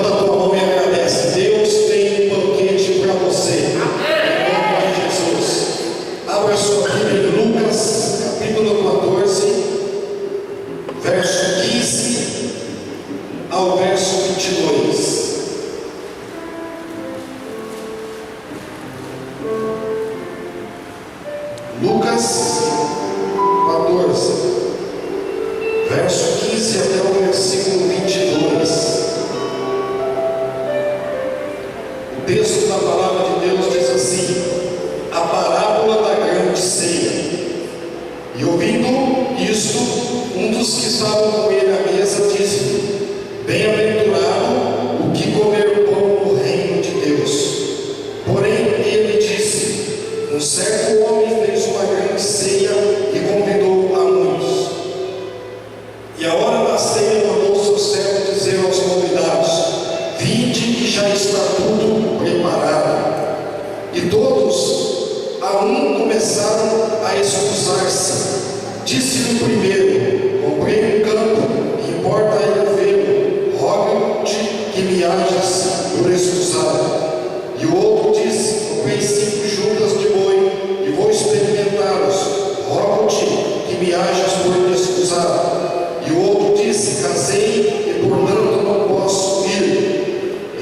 Levanta a tua mão e agradece. Deus tem um banquete para você. Em nome de Jesus. Abra sua Bíblia em Lucas, capítulo 14, verso 15 ao verso 22. Lucas 14, verso 15 até o versículo 22. O texto da palavra de Deus diz assim: a parábola da grande ceia. E ouvindo isto, um dos que estavam com ele à mesa disse: bem-aventurado o que comer pão no reino de Deus. Porém ele disse: um certo homem fez uma grande ceia e convidou a muitos. E a hora da ceia mandou o seu servo dizer aos convidados: vinde, que já está tudo preparado. E todos a um começaram a excusar-se. Disse-lhe o primeiro: comprei um campo, e importa ir vê-lo, rogo-te que me hajas por excusado. E o outro disse: comprei 5 juntas de boi, e vou experimentá-los, rogo-te que me hajas por excusado. E o outro disse: casei, e portanto não posso ir.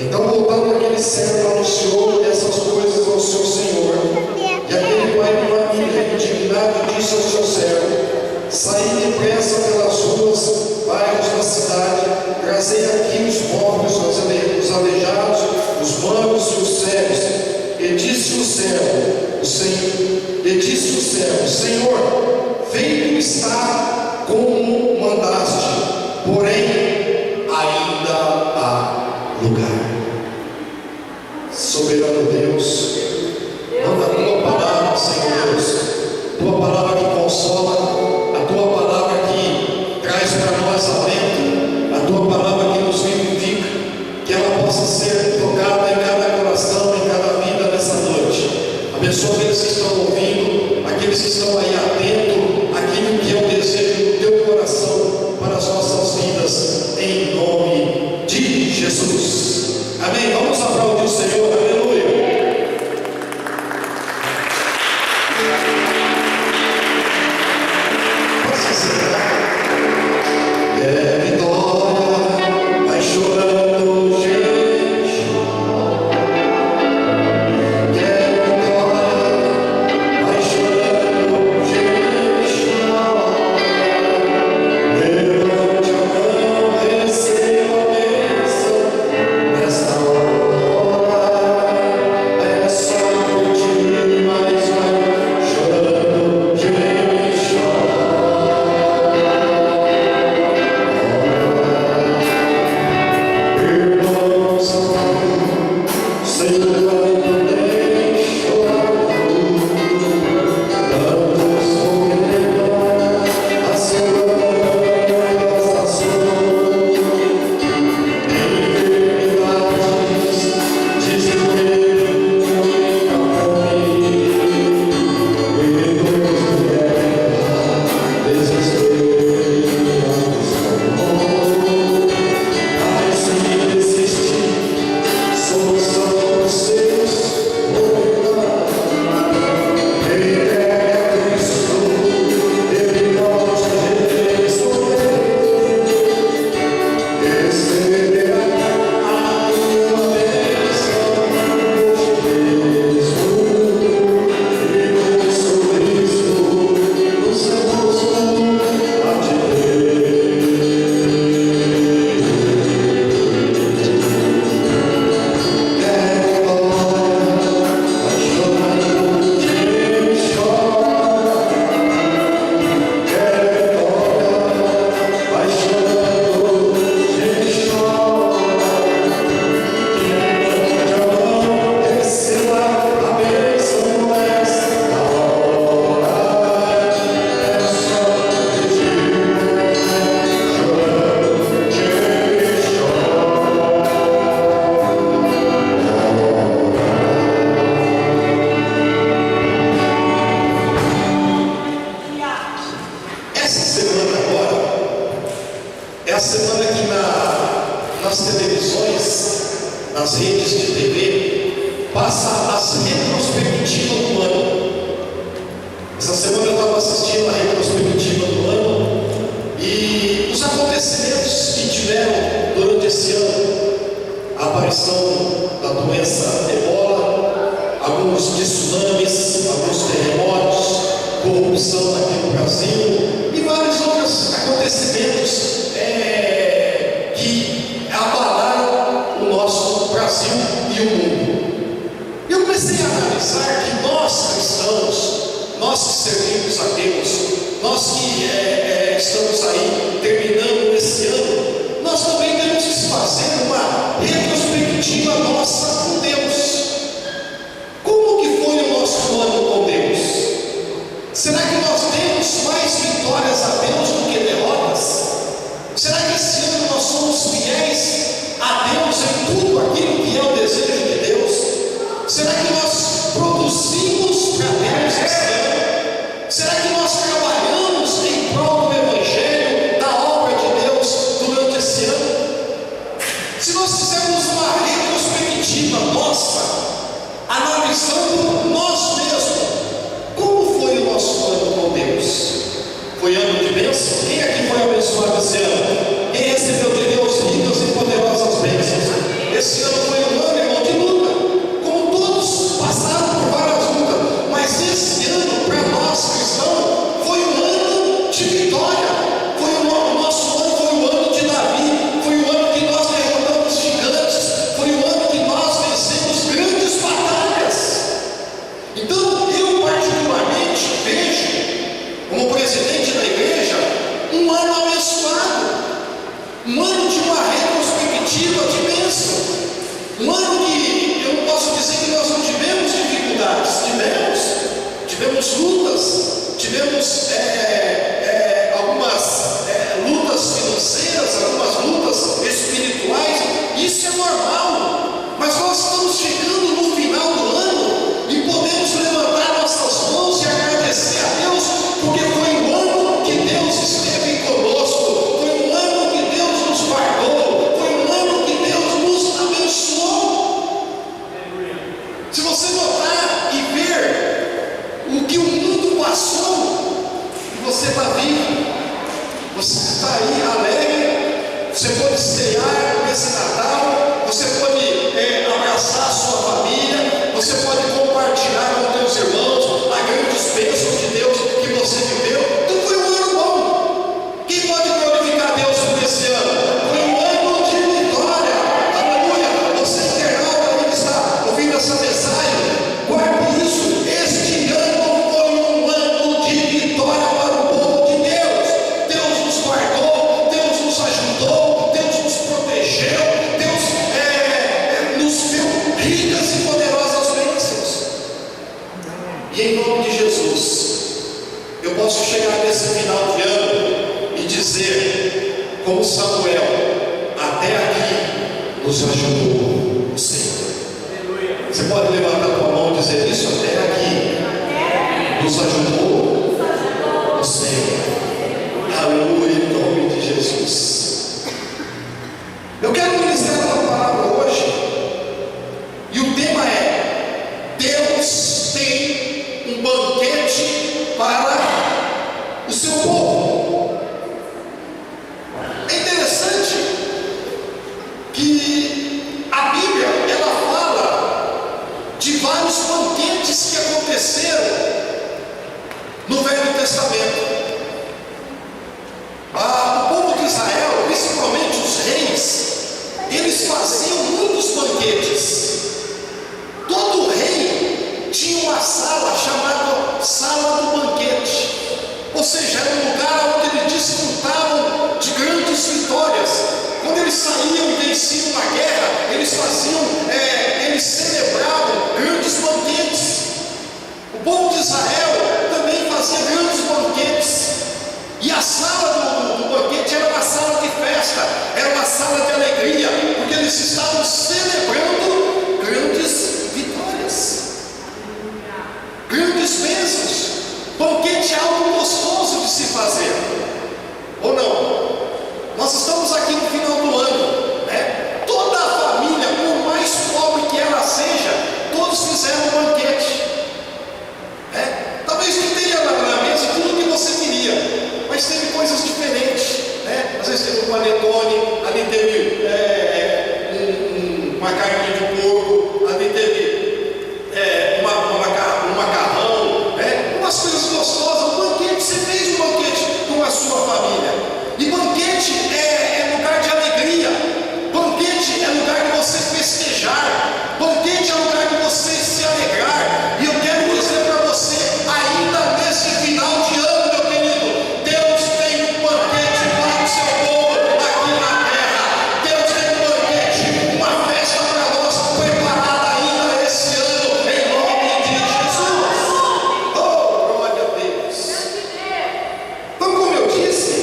Então, voltando aquele servo, anunciou essas coisas ao seu senhor. E aquele pai de família, indignado, disse ao seu servo: saí depressa pelas ruas, bairros da cidade, trazei aqui os mortos, os aleijados, os mancos e os cegos. E disse o servo: Senhor, feito está como mandaste, porém ainda há lugar. Soberano Deus, manda a tua palavra, Senhor Deus, tua palavra que consola, a tua palavra que traz para nós alento, a tua palavra que nos vivifica, que ela possa ser tocada em cada coração, em cada vida nessa noite. Abençoa aqueles que estão ouvindo, aqueles que estão aí atentos àquilo que é o desejo do teu coração para as nossas vidas, em nome de Jesus. Amém? Vamos aplaudir o Senhor, aleluia. Posso sentar? É vitória, vai chorando, gente. É vitória, vai chorando, gente. Levante a mão, receba a bênção nesta hora. transmissões nas redes de TV, passa as retrospectivas do ano. Essa semana eu estava assistindo a retrospectiva do ano e os acontecimentos que tiveram durante esse ano: a aparição da doença Ebola, alguns tsunamis, alguns terremotos, corrupção aqui no Brasil e vários outros acontecimentos que abalaram o nosso Brasil e o mundo. Eu comecei a analisar que nós cristãos, nós que servimos a Deus, nós que estamos aí terminando esse ano, nós também temos que fazer uma retrospectiva nossa com Deus. Como que foi o nosso ano com Deus? Será que nós temos mais vitórias a Deus do que derrotas? Será que esse ano nós somos fiéis a Deus em tudo aquilo que é o desejo de Deus? Será que nós produzimos para Deus esse ano? Será que nós trabalhamos em prol do Evangelho, da obra de Deus durante esse ano? Se nós fizermos uma retrospectiva nossa, analisando nós mesmos, como foi o nosso ano com Deus? Foi ano de bênção? Quem aqui foi abençoado esse ano? Quem recebeu de Deus ricas e poderosas bênçãos? Esse ano foi um ano, irmão, de luta, como todos passaram por várias lutas, mas esse ano, para nós cristãos, foi um ano de vitória. O nosso ano foi o ano de Davi, foi o ano que nós derrotamos gigantes, foi o ano que nós vencemos grandes batalhas. Então, eu particularmente vejo, como presidente da igreja, um ano abençoado, um ano de uma retrospectiva de bênção, um ano que eu não posso dizer que nós não tivemos dificuldades, tivemos lutas, tivemos algumas lutas financeiras, algumas lutas espirituais, isso é normal, mas nós estamos chegando no final do ano e podemos levantar nossas mãos e agradecer a Deus, porque foi um ano que Deus esteve conosco, foi um ano que Deus nos guardou, foi um ano que Deus nos abençoou. Se você notar e ver o que o mundo passou, e você está vivo, você está aí alegre, você pode cear nesse Natal, você pode abraçar a sua família, você pode compartilhar com teus irmãos a grandes bênçãos de Deus que você viveu. Então foi um ano bom. Quem pode glorificar Deus por esse ano? Foi um ano de vitória. Aleluia. Você internauta aí que está ouvindo essa mensagem, guarde isso. Este ano foi um ano de vitória para o povo de Deus. Deus nos guardou, Deus nos ajudou, Deus nos protegeu, Deus nos deu ricas e poderosas bênçãos. E em nome de Jesus, eu posso chegar nesse final de ano e dizer, como Samuel, até aqui nos ajudou o Senhor. Você pode levantar a tua mão e dizer isso? Até aqui nos ajudou o Senhor. Aleluia, em nome de Jesus. Eu quero ministrar uma palavra hoje, e o tema é: Deus tem um banquete para o seu povo. É interessante que a Bíblia, ela fala de vários banquetes que aconteceram no Velho Testamento. O povo de Israel, principalmente os reis, eles faziam muitos banquetes. Todo rei tinha uma sala chamada Sala do Banquete, ou seja, era um lugar onde eles desfrutavam de grandes vitórias. Quando eles saíam e venciam uma guerra, eles celebravam grandes banquetes. O povo de Israel também fazia grandes banquetes, e a sala do banquete era uma sala de festa, era uma sala de alegria, porque eles estavam uma carne de porco, ali teve um macarrão, né? Umas coisas gostosas, um banquete. Você fez um banquete com a sua família. E banquete é lugar de alegria, banquete é lugar de você festejar, banquete é lugar de você se alegrar. E eu quero dizer para você, ainda nesse final de ano, meu querido, Deus tem um banquete para o seu povo aqui na terra. Deus tem um banquete, uma festa para nós, preparada ainda esse ano, em nome de Jesus. Oh, glória a Deus. Então, como eu disse,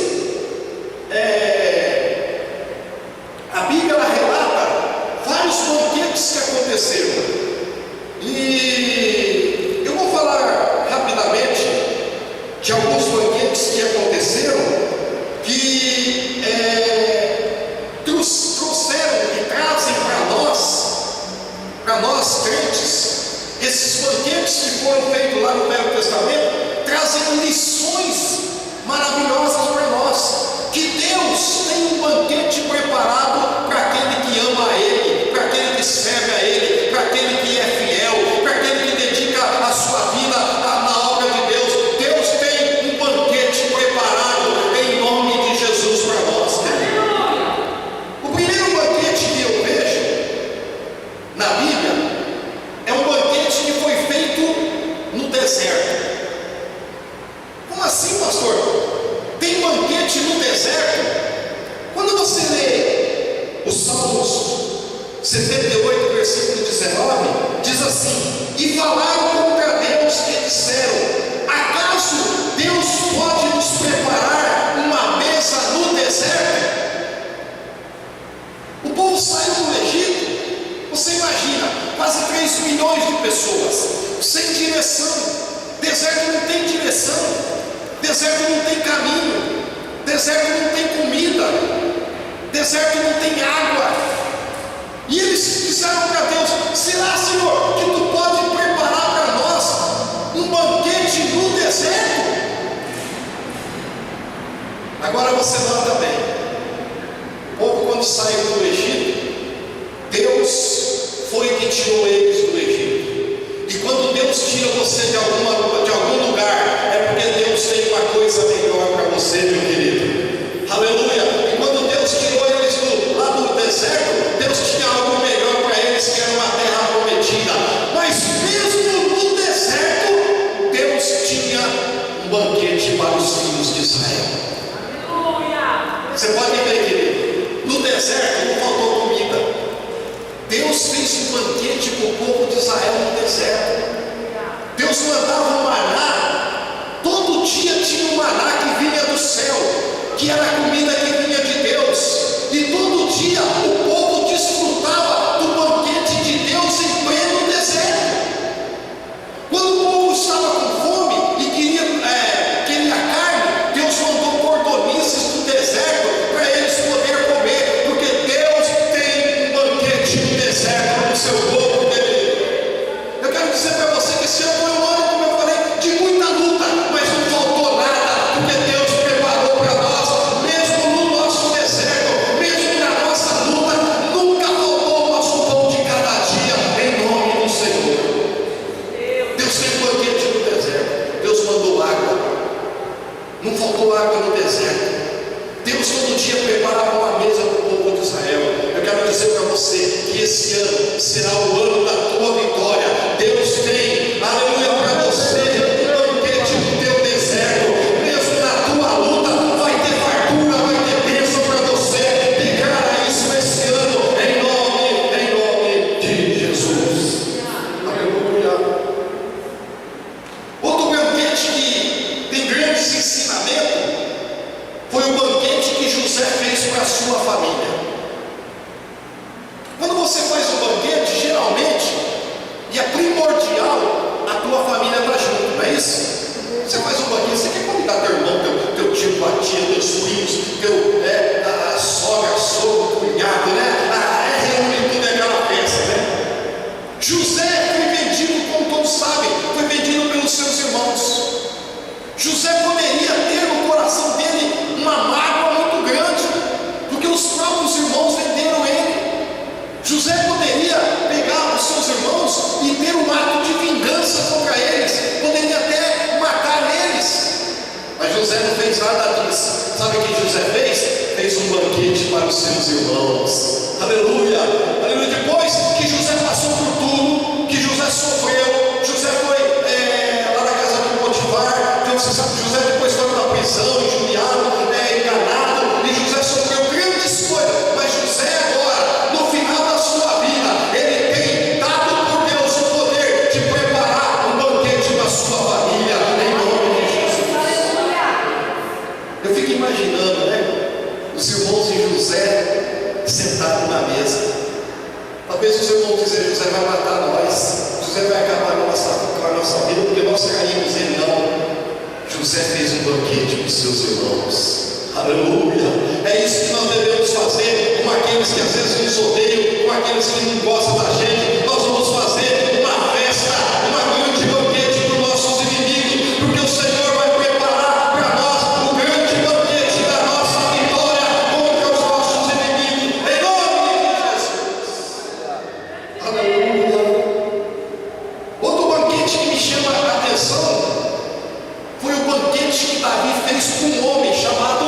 a Bíblia ela relata vários banquetes que aconteceram, e eu vou falar rapidamente de alguns banquetes que aconteceram, que trouxeram e trazem para nós crentes. Esses banquetes que foram feitos lá no Velho Testamento trazem lições maravilhosas para nós, que Deus tem um banquete preparado para aquele que ama a Ele, para aquele que serve a Ele, para aquele que é fiel, para aquele que dedica a sua vida na obra de Deus. Deus tem um banquete preparado em nome de Jesus para nós. O primeiro banquete que eu vejo na Bíblia é um banquete que foi feito no deserto. Como assim, pastor? Tem banquete no deserto? Quando você lê os Salmos 78, versículo 19, diz assim: e falaram contra Deus e disseram: acaso Deus pode nos preparar uma mesa no deserto? O povo saiu do Egito, você imagina, quase 3 milhões de pessoas, sem direção. Deserto não tem direção, deserto não tem caminho, deserto não tem comida, deserto não tem água. E eles disseram para Deus: será, Senhor, que tu pode preparar para nós um banquete no deserto? Agora você nota bem, o povo quando saiu do Egito, Deus foi que tirou eles do Egito. E quando Deus tira você de algum lugar, é porque Deus tem uma coisa melhor para você, meu querido. Aleluia! E quando Deus tirou eles lá do deserto, Deus tinha algo melhor para eles, que era uma terra prometida. Mas mesmo no deserto, Deus tinha um banquete para os filhos de Israel. Aleluia! Você pode ver, querido, no deserto não faltou comida. Deus fez um banquete para o povo de Israel no deserto. Deus mandava um maná, todo dia tinha um maná que vinha do céu, que era a comida que vinha de Deus, e todo dia o povo desfrutava do banquete de Deus em pleno deserto. Quando o povo estava com fome e queria carne, Deus mandou cordonices do deserto para eles poderem comer, porque Deus tem um banquete no deserto para o seu povo, querido. Eu quero dizer para você que esse ano foi um ano, como eu falei, de muita luta, mas não faltou nada, porque Deus preparou para nós, mesmo no nosso deserto, mesmo na nossa luta, nunca faltou o nosso pão de cada dia, em nome do Senhor. Deus tem um banquete no deserto. Deus mandou água, não faltou água no deserto. Deus todo dia preparava uma mesa para o povo de Israel. Eu quero dizer para você que esse ano será o ano da tua vitória. Deus tem, aleluia, para você um banquete no teu deserto. Mesmo na tua luta, vai ter fartura, vai ter bênção para você. Declara isso esse ano, em nome de Jesus. Aleluia. Outro banquete que tem grandes ensinamentos foi o banquete que José fez para a sua família. Quando você faz um banquete, geralmente, e é primordial, a tua família está junto, não é isso? Você faz um banquete, você quer convidar teu irmão, teu tio, tua tia, teus primos, a sogra, sogro, cunhado, né? Reúne tudo aquela festa, né? José foi vendido, como todos sabem, foi vendido pelos seus irmãos. José poderia ter no coração dele uma mágoa muito grande, porque os próprios irmãos venderam ele. José poderia irmãos, e ter um ato de vingança contra eles, poderia até matar eles. Mas José não fez nada disso. Sabe o que José fez? Fez um banquete para os seus irmãos. Aleluia, aleluia. Depois que José passou por tudo, que José sofreu, José foi lá na casa de Potifar. Então você sabe que José depois foi para a prisão, injuriado, enganado, e José sofreu grandes coisas. Mas José agora, no final da sua vida, ele tem dado por Deus o poder de preparar um banquete para a sua família, em nome de Jesus. Eu fico imaginando, os irmãos de José sentados na mesa. Talvez os irmãos dizem: José vai matar nós, José vai acabar com a nossa vida, porque nós caímos. Ele não. José fez um banquete com seus irmãos. Aleluia. É isso que nós devemos fazer com aqueles que às vezes nos odeiam, com aqueles que não gostam da gente. Nós vamos fazer uma festa, uma grande banquete para os nossos inimigos, porque o Senhor vai preparar para nós o grande banquete da nossa vitória contra os nossos inimigos, em nome de Jesus. Aleluia. Outro banquete que me chama a atenção foi o banquete que Davi fez com um homem chamado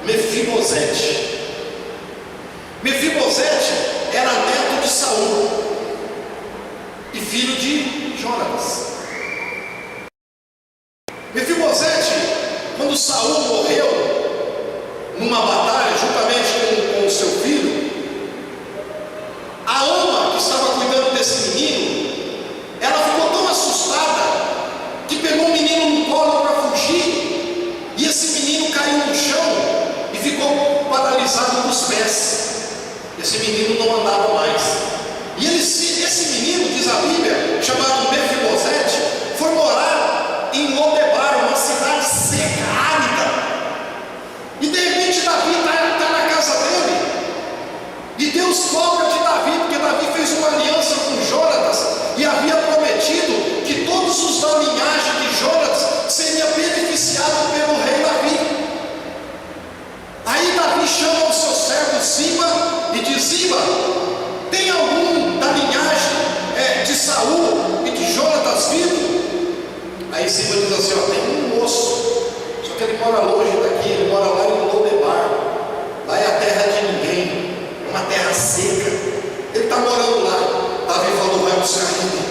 Mefibosete. Mefibosete era neto de Saul e filho de Jonatas. Mefibosete, quando Saul morreu numa batalha juntamente com o seu filho, a ama que estava cuidando desse menino, ela ficou tão assustada que pegou o menino no colo para fugir, e esse menino caiu no chão e ficou paralisado nos pés. Esse menino não andava mais. E esse menino, diz a Bíblia, chamado Mefibosete, foi morar em Lodebar, uma cidade seca, árida. E de repente Davi está na casa dele, e Deus cobra de Davi, porque Davi fez uma aliança com Jonatas e havia prometido que todos os da linhagem de Jonatas seriam beneficiados pelo rei Davi. Aí Davi chama o seu servo Ziba e diz: Ziba, tem algum da linhagem de Saul e de Jonatas vivo? Aí Ziba diz assim: tem um moço, só que ele mora longe daqui, ele mora lá em Lodebar. Lá é a terra de ninguém, uma terra seca. Ele está morando lá. Davi falou: vai buscar ele.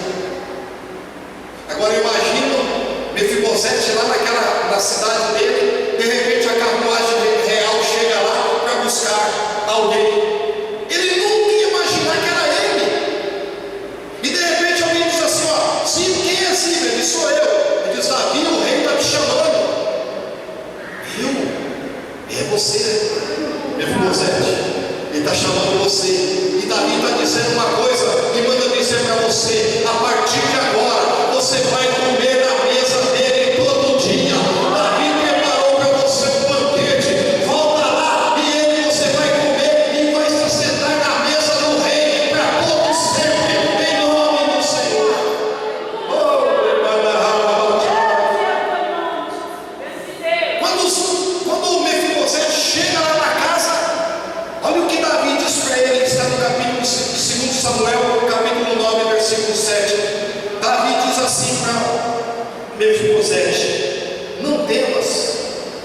Agora eu imagino Mefibosete lá na cidade dele. De repente a carruagem real chega lá para buscar alguém. Ele nunca ia imaginar que era ele. E de repente alguém diz assim: Ziba, quem é Ziba? Ele: sou eu. Ele diz: Davi, o rei está te chamando. É você, Mefibosete. Ele está chamando você. E Davi está dizendo uma coisa e manda dizer para você: a partir de agora você vai comer na mesa dele todo dia. Davi preparou para você um banquete. Volta lá e você vai comer e vai se sentar na mesa do rei para todo sempre, em nome do Senhor. Quando o Mefibosete chega lá na casa, olha o que Davi diz para ele, que está no capítulo 2 Samuel, capítulo 9, versículo 7. Davi diz assim para Mefibosete: não temas,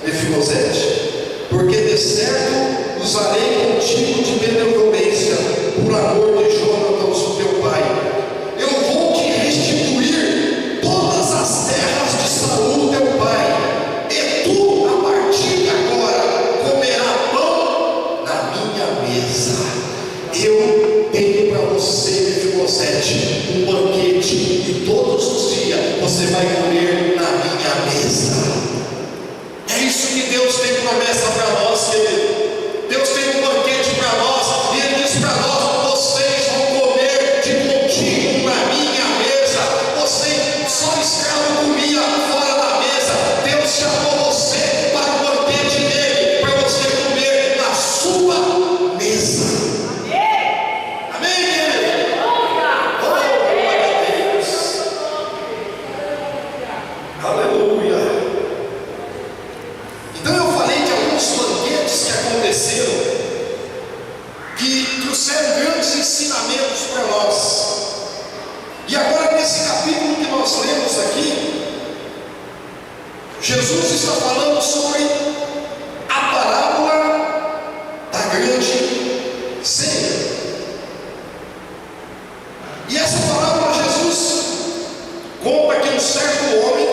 Mefibosete, porque de certo usarei contigo de benevolência, por amor de Jonatas, o teu pai. Eu vou te restituir todas as terras de Saul, teu pai, e tu, a partir de agora, comerás pão na minha mesa. Eu tenho para você, Mefibosete, um banquete, e todos os dias você vai comer na minha mesa. É isso que Deus tem promessa para nós, querido. Deus tem um banquete para nós, e Ele diz para nós: vocês vão comer de contínuo na minha mesa. Você só escravo comia fora da mesa. Deus chamou você para o banquete dele, para você comer na sua mesa. Amém, querido? Oh, glória a Deus. Jesus está falando sobre a parábola da grande ceia. E essa parábola Jesus conta que um certo homem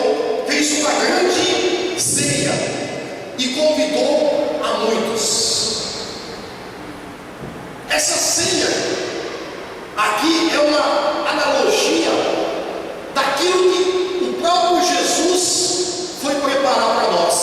fez uma grande ceia e convidou a muitos. Essa ceia aqui é uma analogia daquilo que o próprio Jesus foi preparar para nós.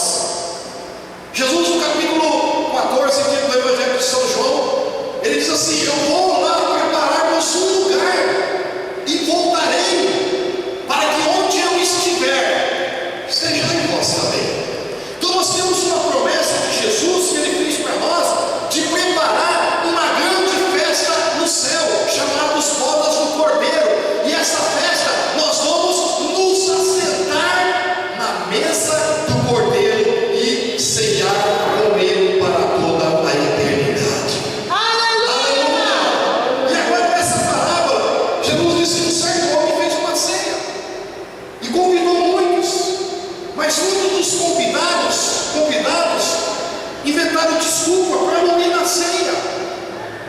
Jesus, no capítulo 14 aqui do Evangelho de São João, ele diz assim: eu vou lá preparar-vos um lugar e voltarei, para que onde eu estiver, esteja em vós também. Então nós temos uma promessa de Jesus que ele fez para nós, de preparar uma grande festa no céu, chamada os bodas do Cordeiro. E essa festa nós vamos nos assentar na mesa do Cordeiro e ceiar com ele para toda a eternidade. Aleluia! E agora nessa parábola, Jesus disse que um certo homem fez uma ceia e convidou muitos, mas muitos dos convidados inventaram desculpa para não ir na ceia.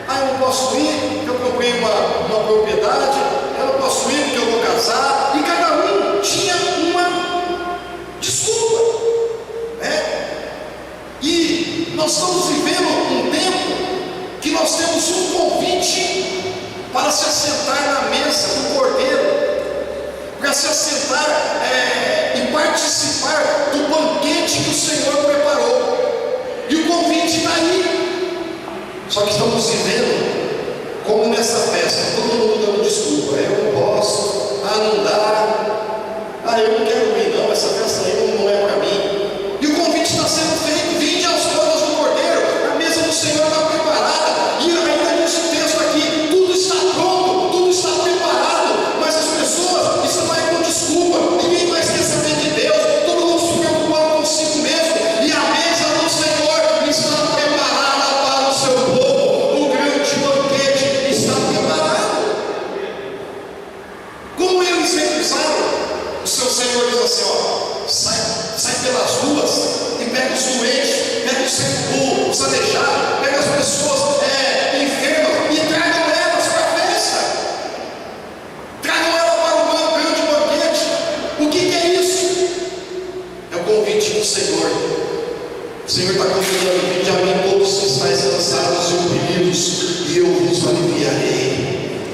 Eu não posso ir, eu comprei uma propriedade, eu não posso ir porque eu vou casar. E cada um tinha uma desculpa, né? E nós estamos vivendo um tempo que nós temos um convite para se assentar na mesa do Cordeiro, para se assentar e participar do banquete que o Senhor preparou. E o convite está aí. Só que estamos vivendo como nessa festa, todo mundo dando desculpa. Eu não posso, não dá, eu não quero ir não, essa festa aí não é para mim. E o convite está sendo feito: vinde aos bodas do Cordeiro, a mesa do Senhor está preparada. E ainda nesse texto aqui, tudo está pronto, tudo está preparado, mas as pessoas estão aí com desculpa, ninguém mais quer saber de Deus, todo mundo se preocupando consigo mesmo. E a mesa do Senhor está preparada para o seu povo, o grande banquete está preparado. Como eles recusaram, o seu Senhor diz assim: sai pelas ruas e pega os doentes, pega os aleijados, pega as pessoas enfermas e tragam elas para a festa, tragam elas para o grande banquete. O que é isso? É o convite do Senhor. O Senhor está convidando: vinde a mim todos que estáis cansados e oprimidos, e eu vos aliviarei.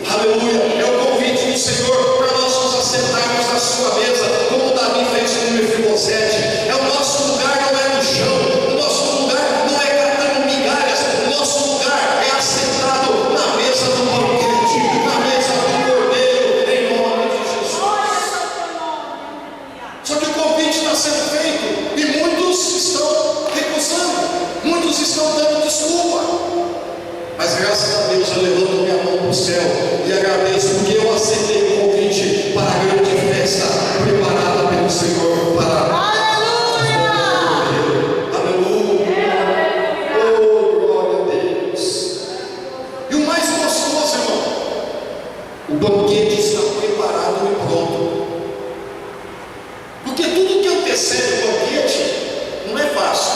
Aleluia! É o convite do Senhor para nós nos assentarmos na sua mesa, como Davi fez com Mefibosete. É o nosso lugar, não é no chão. O nosso lugar não é catando migalhas. O nosso lugar é assentado na mesa do banquete, na mesa do Cordeiro, em nome de Jesus. Só que o convite está sendo feito e muitos estão recusando, muitos estão dando desculpa. Mas graças a Deus eu levanto minha mão para o céu e agradeço, porque eu aceitei o convite para a grande festa preparada pelo Senhor para... Aleluia! Aleluia! Oh, glória a Deus! E o mais gostoso, irmão, o banquete está preparado e pronto. Porque tudo que antecede o banquete não é fácil.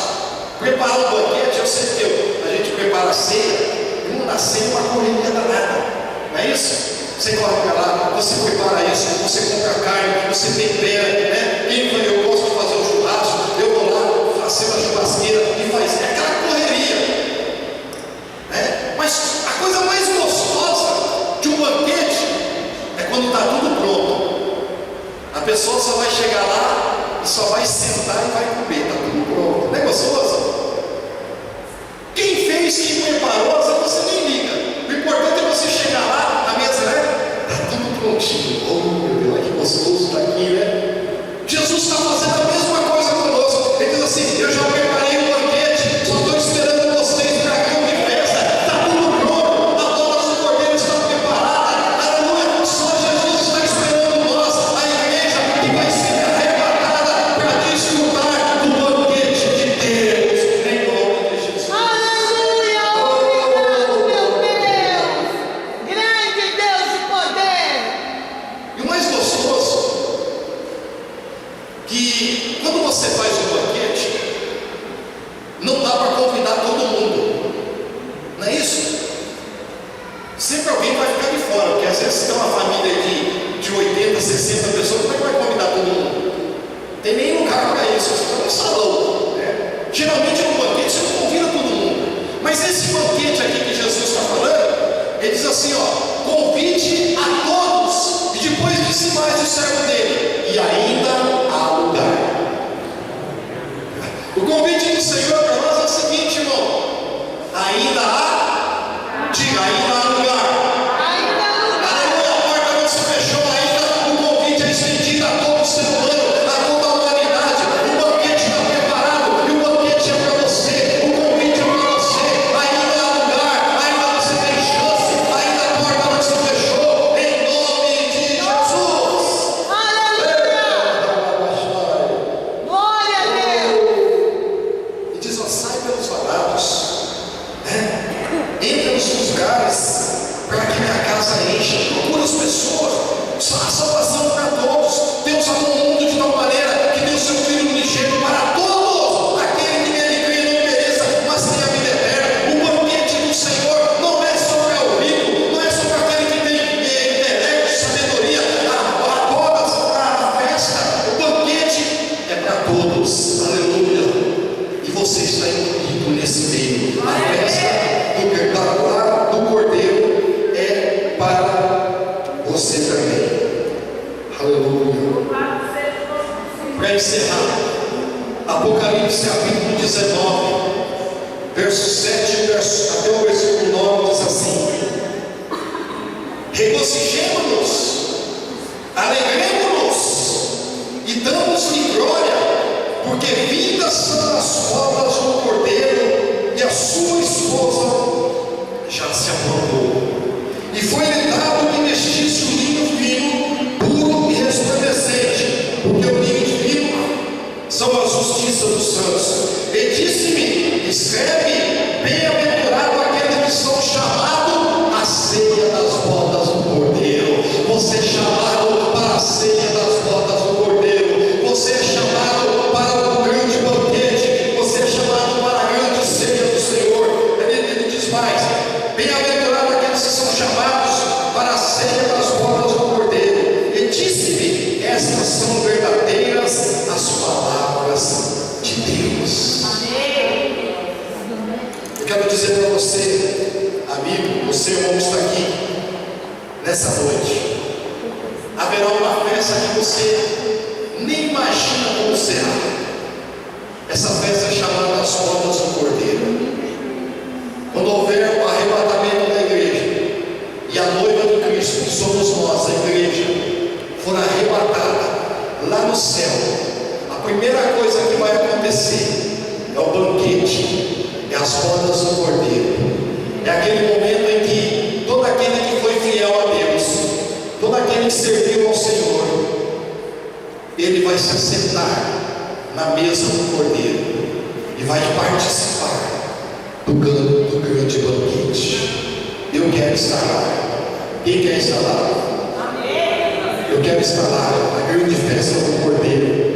Preparar o banquete, eu sei que a gente prepara a ceia. Na ceia uma correria danada, não é isso? Você corre para lá, você prepara isso, você compra carne, você tempera, né? Eu gosto de fazer um churrasco, eu vou lá, faço a churrasqueira e faz aquela correria, né? Mas a coisa mais gostosa de um banquete é quando está tudo pronto. A pessoa só vai chegar lá e só vai sentar e vai comer, está tudo pronto. Não é gostoso? Quem fez, quem preparou, você nem liga. O importante é você chegar lá, a mesa, né? Está tudo prontinho. Oh, meu Deus, que gostoso está aqui, né? Jesus está fazendo a mesma coisa conosco. Ele diz assim: eu já preparei o banquete, só estou esperando vocês para a grande festa. Está tudo pronto, a boda do Cordeiro está preparada. Aleluia! Só Jesus está esperando nós, a igreja, que vai ser arrebatada para desfrutar do banquete de Deus, em nome de Jesus. Que quando você faz um banquete, não dá para convidar todo mundo, não é isso? Sempre alguém vai ficar de fora, porque às vezes tem uma família de 80, 60 pessoas, como é que vai convidar todo mundo? Não tem nem lugar para isso, você está no salão, né? Geralmente no banquete você não convida todo mundo, mas esse banquete aqui que Jesus está falando, ele diz assim, ó, convide a todos, e depois disse mais o servo dele, e ainda há lugar. O convite do Senhor para nós é o seguinte, irmão, ainda há, diga, ainda há lugar. Aleluia, a porta não se fechou ainda, o convite é estendido a todo ser humano, a toda a humanidade, o banquete está preparado, e o banquete é para você, o convite é para você, ainda há lugar, ainda você tem chance, ainda a porta não se fechou, em nome de Jesus. Glória a Deus. E diz, ó, sai pelos varandas, né? Entra nos lugares, para que minha casa encha, procura as pessoas, a salvação para todos. Deus amou o mundo de tal maneira que deu seu Filho unigênito para todos, aquele que nele crê não pereça, mas tenha a vida eterna. O banquete do Senhor não é só para o rico, não é só para aquele que tem intelecto, sabedoria, a bodas, a festa. O banquete é para todos, aleluia. E você está incluído nesse meio. A festa do Cordeiro é para você também. Aleluia. Para encerrar, Apocalipse capítulo 19, verso 7 até o versículo 9 diz assim: regozijemo-nos, alegremo-nos e damos-lhe glória, porque vindas são as bodas do Cordeiro, e a sua esposa já se aprontou. E foi-lhe dado que vestisse o linho fino, puro e resplandecente, porque o linho fino são a justiça dos santos. E disse-me: escreve, bem-aventurado aqueles que são chamados à ceia das bodas do Cordeiro. Você é chamado para a ceia das bodas do Cordeiro. Você é chamado para o grande banquete. Você é chamado para a grande ceia do Senhor. Ele diz mais: bem-aventurado aqueles que são chamados para a ceia das bodas do Cordeiro. E disse-me: estas são verdadeiras as palavras de Deus. Eu quero dizer para você, amigo, você irmão que está aqui nessa noite, haverá uma festa que você nem imagina como será. Essa festa é chamada as bodas do Cordeiro. Quando houver o arrebatamento da igreja e a noiva de Cristo, que somos nós, a igreja, for arrebatada lá no céu, a primeira coisa que vai acontecer é o banquete, é as bodas do Cordeiro. É aquele momento em que todo aquele que foi fiel a Deus, todo aquele que serviu ao Senhor, ele vai se assentar na mesa do Cordeiro e vai participar do grande banquete. Eu quero estar lá. Quem quer estar lá? Eu quero estar lá, na grande festa do Cordeiro.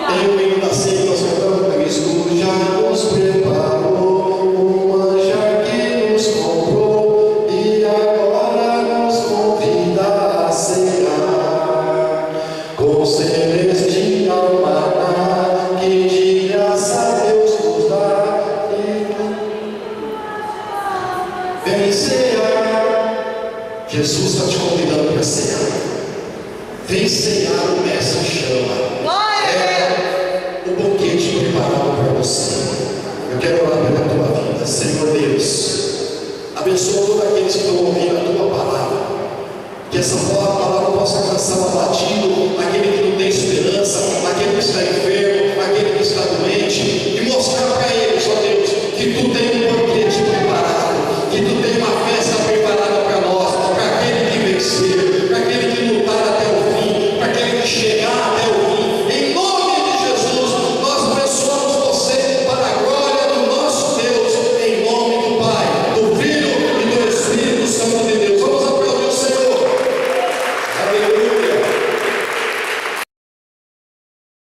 Tem o hino da ceia que nós cantamos: Cristo já nos preparou um manjar que nos comprou e agora nos convida a cear com celestial maná que de graça Deus nos dá. Vem cear. Jesus está te convidando para cear. Vem cear, o Mestre chama. É o banquete preparado para você. Eu quero orar pela tua vida. Senhor Deus, abençoa todos aqueles que estão ouvindo a tua palavra. Que essa palavra possa alcançar o abatido, aquele que não tem esperança, aquele que está enfermo, aquele que está doente, e mostrar para eles, ó Deus, que tu tens